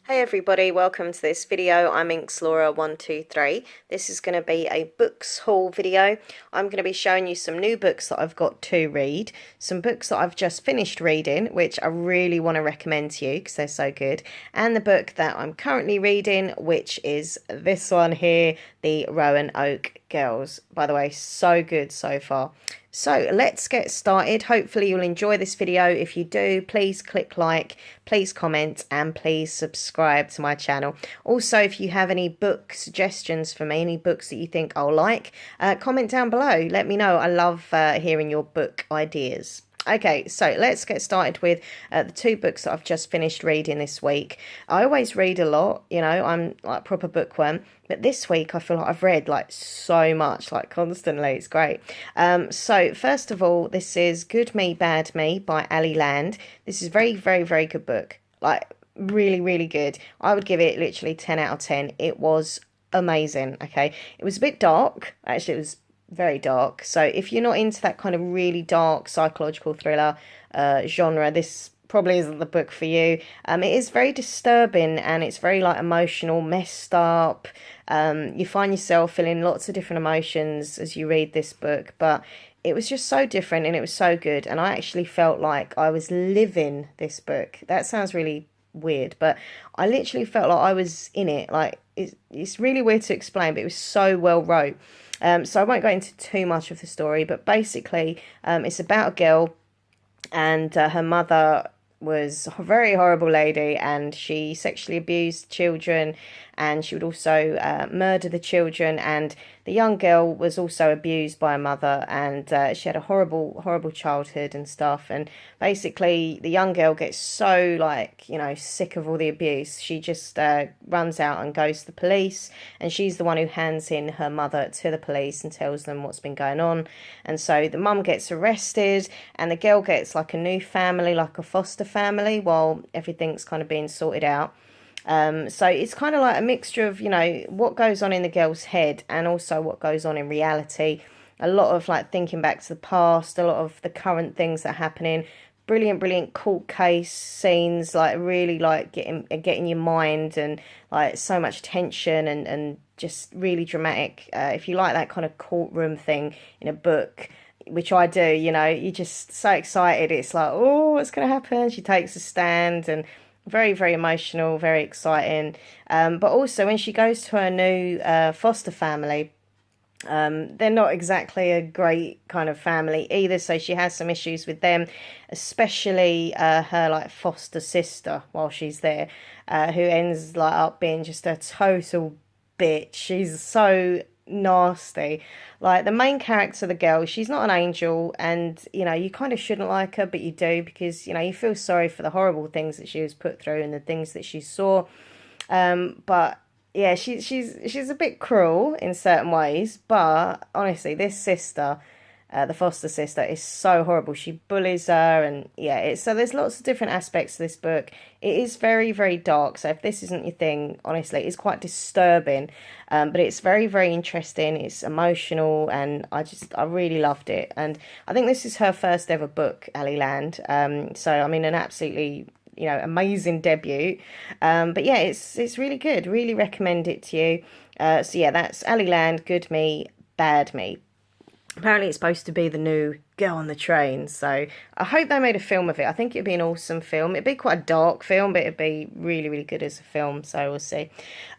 Hey everybody, welcome to this video. I'm Inkslaura123. This is going to be a books haul video. I'm going to be showing you some new books that I've got to read, some books that I've just finished reading, which I really want to recommend to you because they're so good, and the book that I'm currently reading, which is this one here, the Roanoke Girls. By the way, so good so far. So let's get started. Hopefully you'll enjoy this video. If you do, please click like, please comment, and please subscribe to my channel. Also, if you have any book suggestions for me, any books that you think I'll like, comment down below. Let me know. I love hearing your book ideas. Okay, so let's get started with the two books that I've just finished reading this week. I always read a lot, you know, I'm like a proper bookworm, but this week I feel like I've read like so much, like constantly. It's great. So first of all, this is Good Me, Bad Me by Ali Land. This is very, very, very good book. Like really, really good. I would give it literally 10 out of 10. It was amazing. Okay, it was a bit dark. Actually, it was very dark. So if you're not into that kind of really dark psychological thriller genre, this probably isn't the book for you. It is very disturbing and it's very like emotional, messed up. You find yourself feeling lots of different emotions as you read this book, but it was just so different and it was so good. And I actually felt like I was living this book. That sounds really weird, but I literally felt like I was in it. Like it's really weird to explain, but it was so well wrote. So I won't go into too much of the story, but basically it's about a girl and her mother was a very horrible lady and she sexually abused children and she would also murder the children, and the young girl was also abused by a mother, and she had a horrible childhood and stuff. And basically the young girl gets so like, you know, sick of all the abuse, she just runs out and goes to the police, and she's the one who hands in her mother to the police and tells them what's been going on. And so the mum gets arrested and the girl gets like a new family, like a foster family, while everything's kind of being sorted out. So it's kind of like a mixture of, you know, what goes on in the girl's head and also what goes on in reality. A lot of like thinking back to the past, a lot of the current things that are happening. Brilliant court case scenes, like really like getting your mind, and like so much tension and just really dramatic. If you like that kind of courtroom thing in a book, which I do, you know, you're just so excited. It's like, oh, what's going to happen? She takes a stand, and very emotional, very exciting. But also when she goes to her new foster family, they're not exactly a great kind of family either, so she has some issues with them, especially her like foster sister while she's there, who ends like up being just a total bitch. She's so nasty. Like the main character, the girl, she's not an angel, and you know, you kind of shouldn't like her, but you do, because you know, you feel sorry for the horrible things that she was put through and the things that she saw. But yeah, she's a bit cruel in certain ways, but honestly, this sister, the foster sister, is so horrible. She bullies her, and yeah, so there's lots of different aspects to this book. It is very dark, so if this isn't your thing, honestly, it's quite disturbing, but it's very interesting. It's emotional, and I really loved it. And I think this is her first ever book, Ali Land. So I mean, an absolutely, you know, amazing debut. But yeah, it's really good. Really recommend it to you. So yeah, that's Ali Land, Good Me, Bad Me. Apparently it's supposed to be the new Girl on the Train, so I hope they made a film of it. I think it'd be an awesome film. It'd be quite a dark film, but it'd be really good as a film, so we'll see.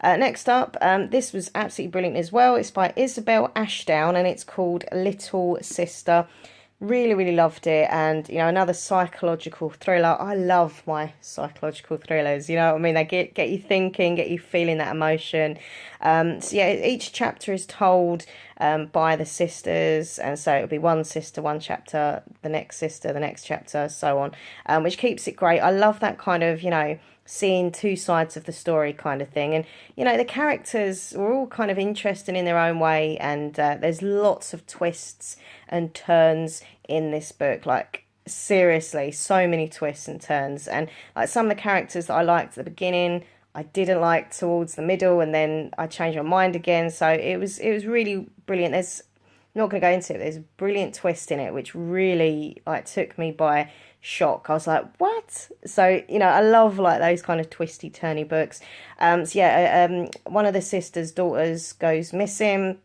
Next up, this was absolutely brilliant as well. It's by Isabel Ashdown, and it's called Little Sister. Really loved it. And you know, another psychological thriller. I love my psychological thrillers, you know what I mean? They get you thinking, get you feeling that emotion. So yeah, each chapter is told by the sisters, and so it'll be one sister, one chapter, the next sister, the next chapter, so on, which keeps it great. I love that kind of, you know, seeing two sides of the story kind of thing. And you know, the characters were all kind of interesting in their own way, and there's lots of twists and turns in this book. Like seriously, so many twists and turns. And like some of the characters that I liked at the beginning, I didn't like towards the middle, and then I changed my mind again. So it was really brilliant. not going to go into it. There's a brilliant twist in it, which really like took me by shock. I was like, what? So, you know, I love like those kind of twisty turny books. So yeah, one of the sisters' daughters goes missing,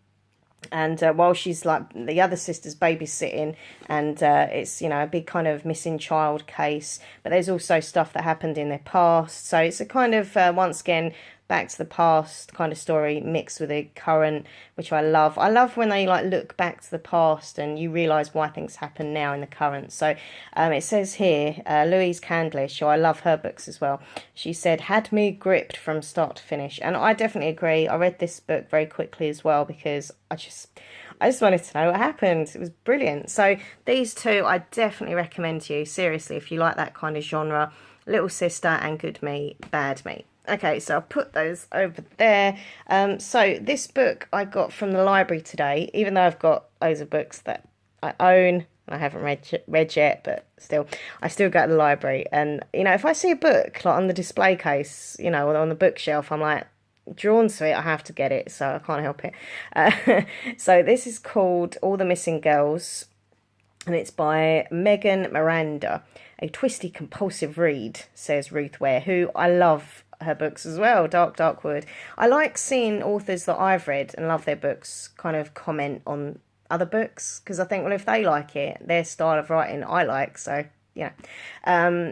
and while she's like the other sister's babysitting, and it's, you know, a big kind of missing child case, but there's also stuff that happened in their past, so it's a kind of once again back to the past kind of story mixed with the current, which I love when they like look back to the past and you realize why things happen now in the current. So it says here, Louise Candlish, who I love her books as well, she said, had me gripped from start to finish. And I definitely agree. I read this book very quickly as well because I just wanted to know what happened. It was brilliant. So these two I definitely recommend to you, seriously, if you like that kind of genre. Little Sister and Good Me, Bad Me. Okay, so I'll put those over there. So this book I got from the library today, even though I've got loads of books that I own, I haven't read yet, but still, I still go to the library. And, you know, if I see a book like on the display case, you know, or on the bookshelf, I'm like, drawn to it, I have to get it, so I can't help it. So this is called All the Missing Girls, and it's by Megan Miranda. A twisty, compulsive read, says Ruth Ware, who I love her books as well, Dark Wood. I like seeing authors that I've read and love their books kind of comment on other books, because I think, well, if they like it, their style of writing I like, so yeah.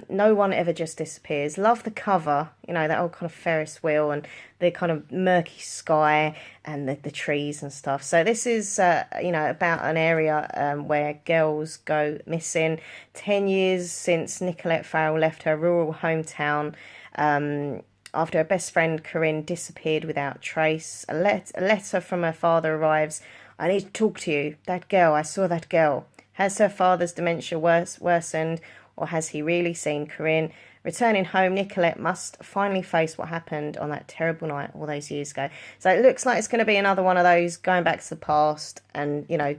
No One Ever Just Disappears. Love the cover, you know, that old kind of Ferris wheel and the kind of murky sky and the trees and stuff. So this is, you know, about an area where girls go missing. 10 years since Nicolette Farrell left her rural hometown after her best friend Corinne disappeared without trace. A letter from her father arrives. I need to talk to you. That girl, I saw that girl. Has her father's dementia worsened, or has he really seen Corinne? Returning home, Nicolette must finally face what happened on that terrible night all those years ago. So it looks like it's going to be another one of those going back to the past and, you know,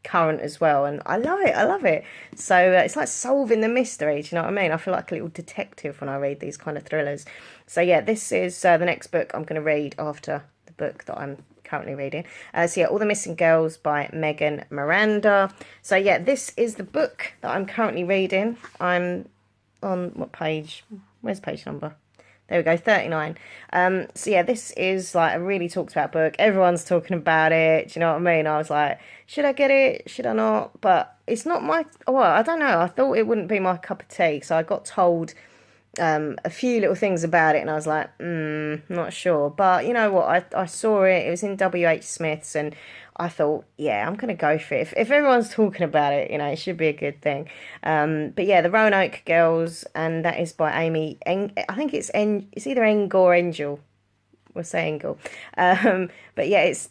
current as well. And I love it. So it's like solving the mystery, do you know what I mean? I feel like a little detective when I read these kind of thrillers. So yeah, this is the next book I'm going to read after the book that I'm currently reading. So yeah, All the Missing Girls by Megan Miranda. So yeah, this is the book that I'm currently reading. I'm on what page? Where's page number? There we go, 39. So yeah, this is like a really talked about book. Everyone's talking about it. Do you know what I mean? I was like, should I get it? Should I not? But it's not my, well, I don't know. I thought it wouldn't be my cup of tea. So I got told a few little things about it and I was like, not sure. But you know what, I saw it was in WH Smith's and I thought, yeah, I'm gonna go for it. If everyone's talking about it, you know, it should be a good thing. But yeah, the Roanoke Girls, and that is by Amy I think it's either Eng or Angel. We'll say Engel. But yeah, it's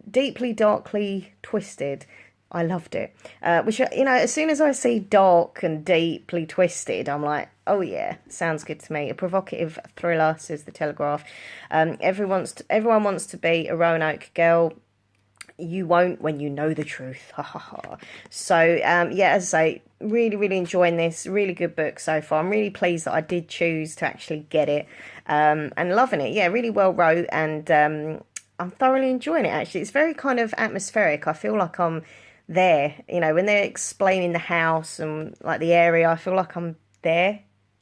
deeply darkly twisted. I loved it. Which, you know, as soon as I see dark and deeply twisted, I'm like, oh yeah, sounds good to me. A provocative thriller, says the Telegraph. Everyone wants to be a Roanoke girl. You won't when you know the truth. Ha ha ha. So, yeah, as I say, really enjoying this. Really good book so far. I'm really pleased that I did choose to actually get it. And loving it. Yeah, really well wrote, and I'm thoroughly enjoying it, actually. It's very kind of atmospheric. I feel like I'm there, you know, when they're explaining the house and like the area, I feel like I'm there.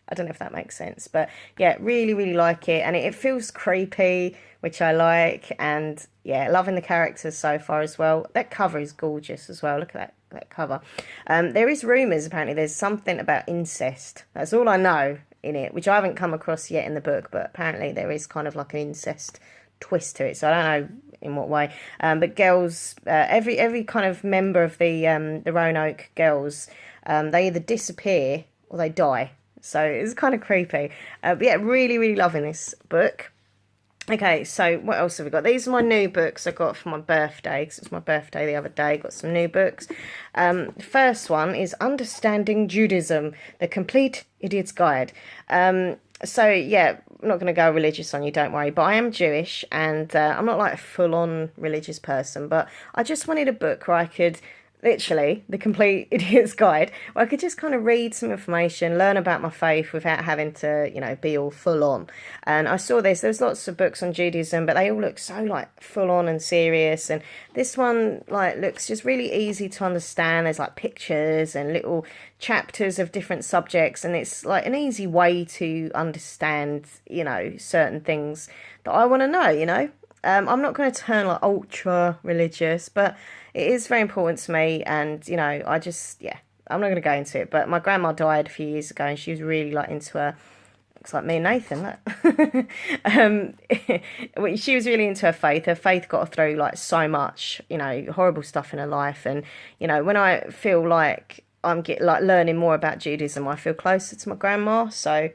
I don't know if that makes sense, but yeah, really like it, and it feels creepy, which I like, and yeah, loving the characters so far as well. That cover is gorgeous as well. Look at that cover. There is rumours, apparently there's something about incest. That's all I know in it, which I haven't come across yet in the book, but apparently there is kind of like an incest twist to it, so I don't know in what way. But girls, every kind of member of the Roanoke Girls, they either disappear or they die. So it's kind of creepy. But yeah, really loving this book. Okay, so what else have we got? These are my new books I got for my birthday, because it's my birthday the other day. Got some new books. The first one is Understanding Judaism, The Complete Idiot's Guide. So yeah, I'm not going to go religious on you, don't worry, but I am Jewish, and I'm not like a full-on religious person, but I just wanted a book where I could literally the complete idiot's guide, where I could just kind of read some information, learn about my faith without having to, be all full on. And I saw there's lots of books on Judaism, but they all look so like full on and serious. And this one like looks just really easy to understand. There's like pictures and little chapters of different subjects, and it's like an easy way to understand, certain things that I want to know. I'm not going to turn like ultra religious, but it is very important to me. And, I just, yeah, I'm not going to go into it. But my grandma died a few years ago and she was really like into her, looks like me and Nathan, look. She was really into her faith. Her faith got her through like so much, horrible stuff in her life. And, when I feel like I'm like learning more about Judaism, I feel closer to my grandma. So,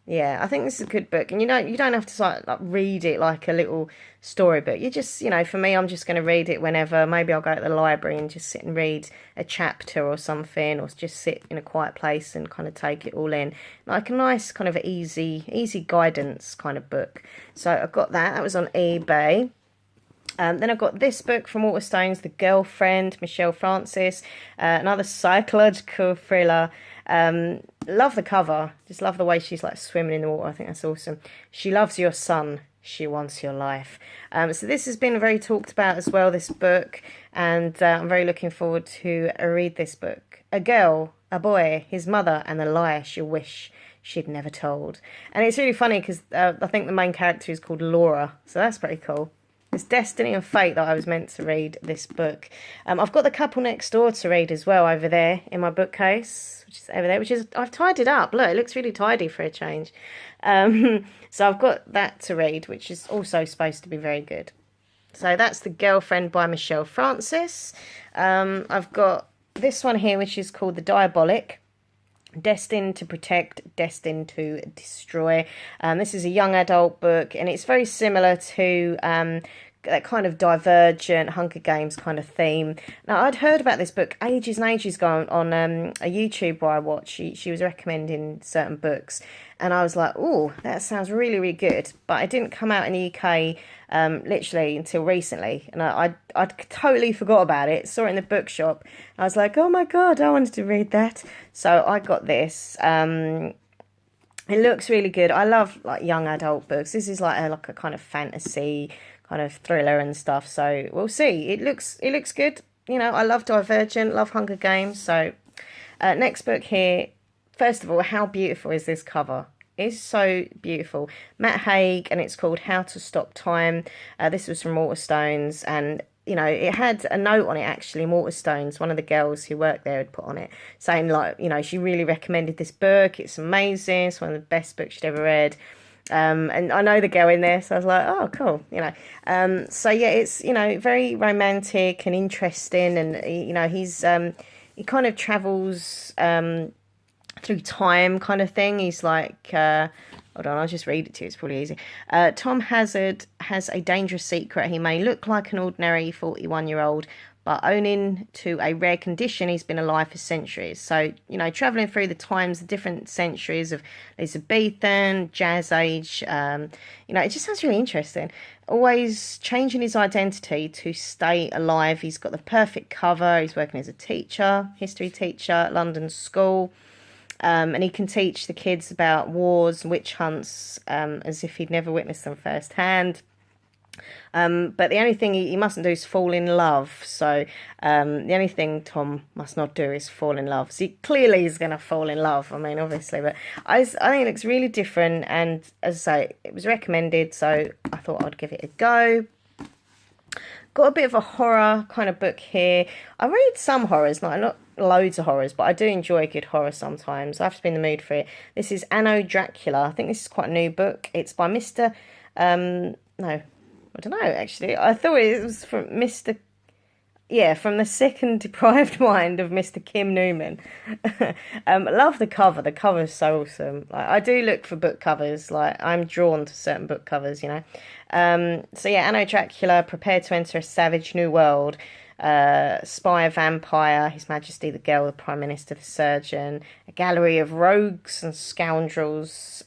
yeah, I think this is a good book, and you don't have to like read it like a little storybook. You just, for me, I'm just going to read it whenever. Maybe I'll go to the library and just sit and read a chapter or something, or just sit in a quiet place and kind of take it all in, like a nice kind of easy guidance kind of book. So I've got that. That was on eBay. Then I've got this book from Waterstones, The Girlfriend, Michelle Francis, another psychological thriller. Love the cover. Just love the way she's like swimming in the water. I think that's awesome. She loves your son. She wants your life. So this has been very talked about as well, this book. And I'm very looking forward to read this book. A girl, a boy, his mother, and the lie she'll wish she'd never told. And it's really funny because I think the main character is called Laura. So that's pretty cool. It's destiny and fate that I was meant to read this book. I've got The Couple Next Door to read as well over there in my bookcase, which is over there, I've tidied up. Look, it looks really tidy for a change. So I've got that to read, which is also supposed to be very good. So that's The Girlfriend by Michelle Francis. I've got this one here, which is called The Diabolic. Destined to Protect, Destined to Destroy. This is a young adult book, and it's very similar to that kind of Divergent, Hunger Games kind of theme. Now, I'd heard about this book ages and ages ago on a YouTuber I watched. She was recommending certain books, and I was like, oh, that sounds really, really good. But it didn't come out in the UK literally until recently, and I'd totally forgot about it. Saw it in the bookshop. I was like, oh my God, I wanted to read that. So I got this. It looks really good. I love like young adult books. This is like a kind of fantasy kind of thriller and stuff. So we'll see. It looks good. I love Divergent, love Hunger Games. So next book here. First of all, how beautiful is this cover? It's so beautiful. Matt Haig, and it's called How to Stop Time. This was from Waterstones, and it had a note on it actually. Waterstones, one of the girls who worked there had put on it saying like, she really recommended this book. It's amazing. It's one of the best books she'd ever read. And I know the girl in there, so I was like, oh, cool, So yeah, it's very romantic and interesting, and he kind of travels through time kind of thing. He's like, hold on, I'll just read it to you, it's probably easy. Tom Hazard has a dangerous secret. He may look like an ordinary 41-year-old, but owning to a rare condition, he's been alive for centuries. So, travelling through the times, the different centuries of Elizabethan, Jazz Age, it just sounds really interesting. Always changing his identity to stay alive. He's got the perfect cover. He's working as a teacher, history teacher at London school. And he can teach the kids about wars and witch hunts as if he'd never witnessed them firsthand. But the only thing he mustn't do is fall in love. So the only thing Tom must not do is fall in love. So clearly he's going to fall in love. I mean, obviously. But I think it looks really different. And as I say, it was recommended. So I thought I'd give it a go. Got a bit of a horror kind of book here. I read some horrors, not loads of horrors, but I do enjoy good horror sometimes. I have to be in the mood for it. This is Anno Dracula. I think this is quite a new book. It's by Mr. No, I don't know, actually. I thought it was from Mr. Yeah, from the Sick and Deprived Mind of Mr. Kim Newman. Love the cover. The cover is so awesome. Like, I do look for book covers. Like, I'm drawn to certain book covers, So yeah, Anno Dracula, prepare to enter a savage new world. Spy, vampire, His Majesty the Girl, the Prime Minister, the Surgeon, a gallery of rogues and scoundrels.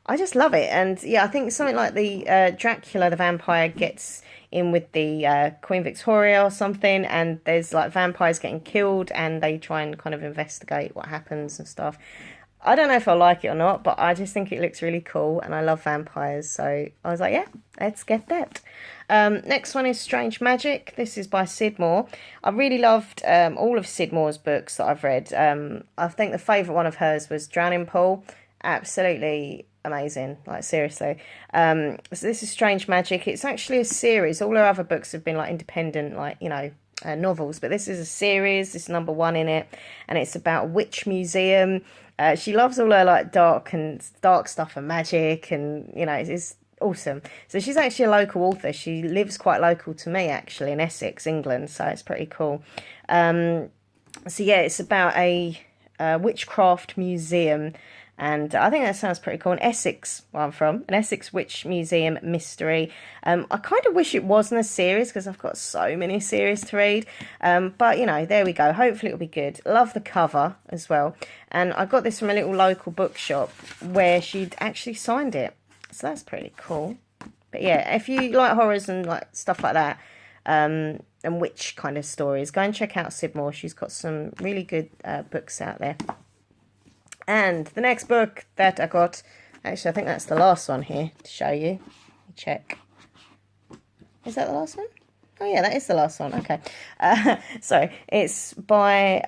I just love it. And yeah, I think something like the Dracula, the vampire, gets in with the Queen Victoria or something, and there's like vampires getting killed, and they try and kind of investigate what happens and stuff. I don't know if I like it or not, but I just think it looks really cool, and I love vampires, so I was like, yeah, let's get that. Next one is Strange Magic. This is by Sid Moore. I really loved all of Sid Moore's books that I've read. I think the favourite one of hers was Drowning Pool. Absolutely amazing, like seriously. So this is Strange Magic. It's actually a series. All her other books have been like independent, like, you know, novels, but this is a series. This is number one in it, and it's about a witch museum. She loves all her like dark stuff and magic, and you know, it's awesome. So she's actually a local author. She lives quite local to me, actually, in Essex, England, so it's pretty cool. So yeah, it's about a witchcraft museum, and I think that sounds pretty cool. In Essex, where I'm from, an Essex Witch Museum mystery. I kind of wish it wasn't a series because I've got so many series to read. But, you know, there we go. Hopefully it'll be good. Love the cover as well. And I got this from a little local bookshop where she'd actually signed it. So that's pretty cool. But yeah, if you like horrors and like stuff like that, and witch kind of stories, go and check out Sid Moore. She's got some really good books out there. And the next book that I got, actually I think that's the last one here to show you. Let me check. Is that the last one? Oh yeah, that is the last one. Okay. So it's by,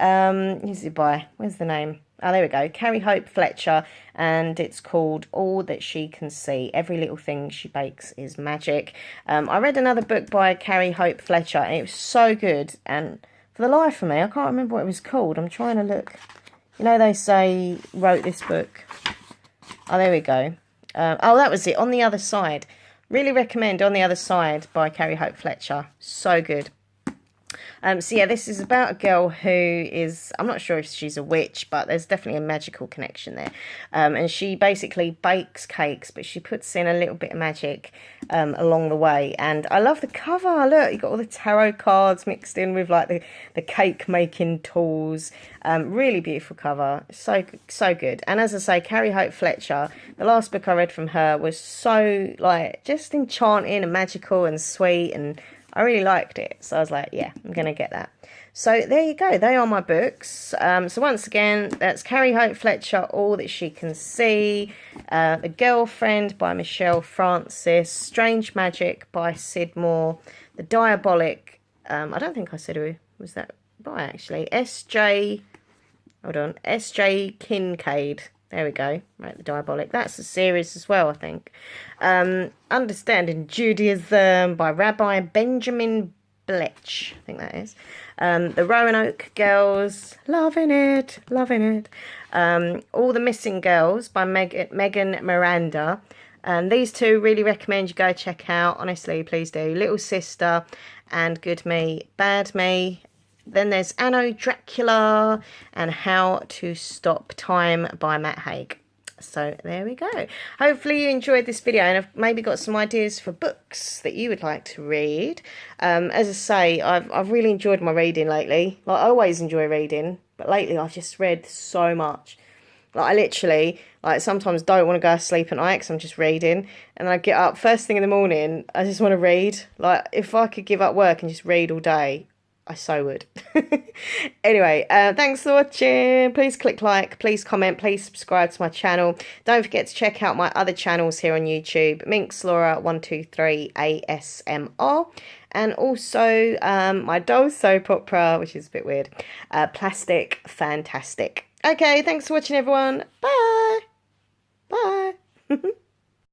who's it by? Where's the name? Oh, there we go. Carrie Hope Fletcher, and it's called All That She Can See. Every Little Thing She Bakes is Magic. I read another book by Carrie Hope Fletcher, and it was so good. And for the life of me, I can't remember what it was called. I'm trying to look. You know, they say wrote this book. Oh, there we go. Oh, that was it. On the Other Side. Really recommend On the Other Side by Carrie Hope Fletcher. So good. So yeah, this is about a girl who is, I'm not sure if she's a witch, but there's definitely a magical connection there. And she basically bakes cakes, but she puts in a little bit of magic along the way. And I love the cover. Look, you got all the tarot cards mixed in with like the cake making tools. Really beautiful cover. So good. And as I say, Carrie Hope Fletcher, the last book I read from her was so like just enchanting and magical and sweet, and I really liked it. So I was like, yeah, I'm going to get that. So there you go. They are my books. So once again, that's Carrie Hope Fletcher, All That She Can See. The Girlfriend by Michelle Francis. Strange Magic by Sid Moore. The Diabolic. I don't think I said who was that by, actually. S.J. Kincaid. There we go. Right, the Diabolic. That's a series as well, I think. Understanding Judaism by Rabbi Benjamin Blech. I think that is. The Roanoke Girls. Loving it. All the Missing Girls by Megan Miranda. And these two really recommend you go check out. Honestly, please do. Little Sister and Good Me, Bad Me. Then there's Anno Dracula and How to Stop Time by Matt Haig. So there we go. Hopefully you enjoyed this video and have maybe got some ideas for books that you would like to read. As I say, I've really enjoyed my reading lately. Like, I always enjoy reading, but lately I've just read so much. Like, I literally, like, sometimes don't want to go to sleep at night because I'm just reading. And I get up first thing in the morning, I just want to read. Like, if I could give up work and just read all day, I so would. Anyway, thanks for watching. Please click like, please comment, please subscribe to my channel. Don't forget to check out my other channels here on YouTube. Minkslaura123 ASMR. And also my doll soap opera, which is a bit weird. Plastic Fantastic. Okay, thanks for watching, everyone. Bye.